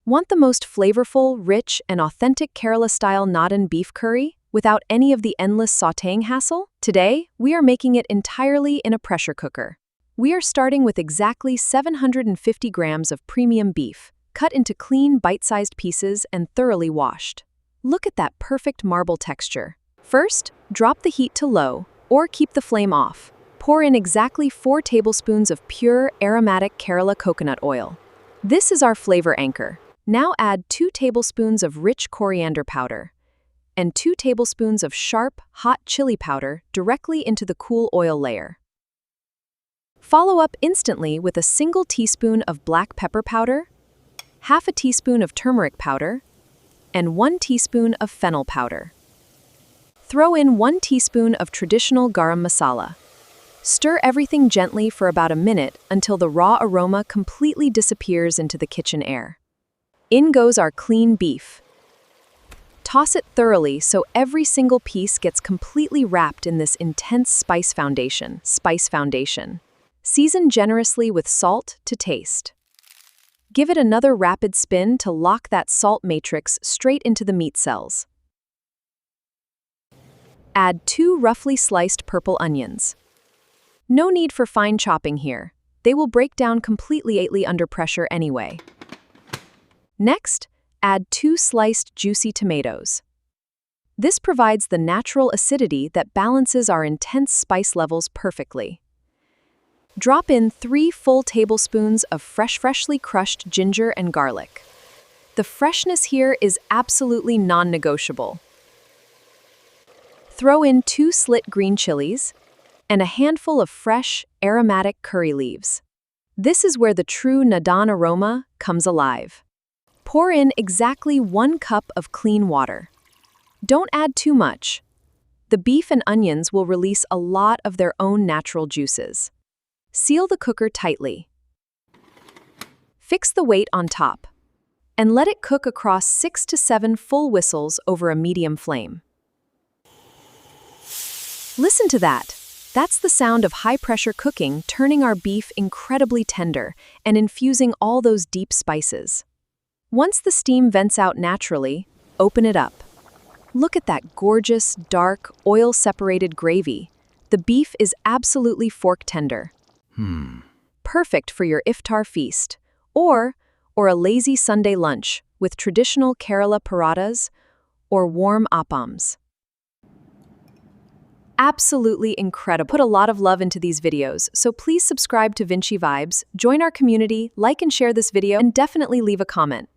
Want the most flavorful, rich, and authentic Kerala-style Nadan beef curry without any of the endless sauteing hassle? Today, we are making it entirely in a pressure cooker. We are starting with exactly 750 grams of premium beef, cut into clean, bite-sized pieces and thoroughly washed. Look at that perfect marble texture. First, drop the heat to low, or keep the flame off. Pour in exactly 4 tablespoons of pure, aromatic Kerala coconut oil. This is our flavor anchor. Now add 2 tablespoons of rich coriander powder and 2 tablespoons of sharp, hot chili powder directly into the cool oil layer. Follow up instantly with a single teaspoon of black pepper powder, half a teaspoon of turmeric powder, and 1 teaspoon of fennel powder. Throw in 1 teaspoon of traditional garam masala. Stir everything gently for about a minute until the raw aroma completely disappears into the kitchen air. In goes our clean beef. Toss it thoroughly so every single piece gets completely wrapped in this intense spice foundation. Season generously with salt to taste. Give it another rapid spin to lock that salt matrix straight into the meat cells. Add 2 roughly sliced purple onions. No need for fine chopping here. They will break down completely under pressure anyway. Next, add 2 sliced juicy tomatoes. This provides the natural acidity that balances our intense spice levels perfectly. Drop in 3 full tablespoons of freshly crushed ginger and garlic. The freshness here is absolutely non-negotiable. Throw in 2 slit green chilies and a handful of fresh, aromatic curry leaves. This is where the true Nadan aroma comes alive. Pour in exactly 1 cup of clean water. Don't add too much. The beef and onions will release a lot of their own natural juices. Seal the cooker tightly. Fix the weight on top and let it cook across 6 to 7 full whistles over a medium flame. Listen to that. That's the sound of high-pressure cooking turning our beef incredibly tender and infusing all those deep spices. Once the steam vents out naturally, open it up. Look at that gorgeous, dark, oil-separated gravy. The beef is absolutely fork tender. Perfect for your iftar feast, or a lazy Sunday lunch with traditional Kerala parottas or warm appams. Absolutely incredible. Put a lot of love into these videos, so please subscribe to Vinshivibes, join our community, like and share this video, and definitely leave a comment.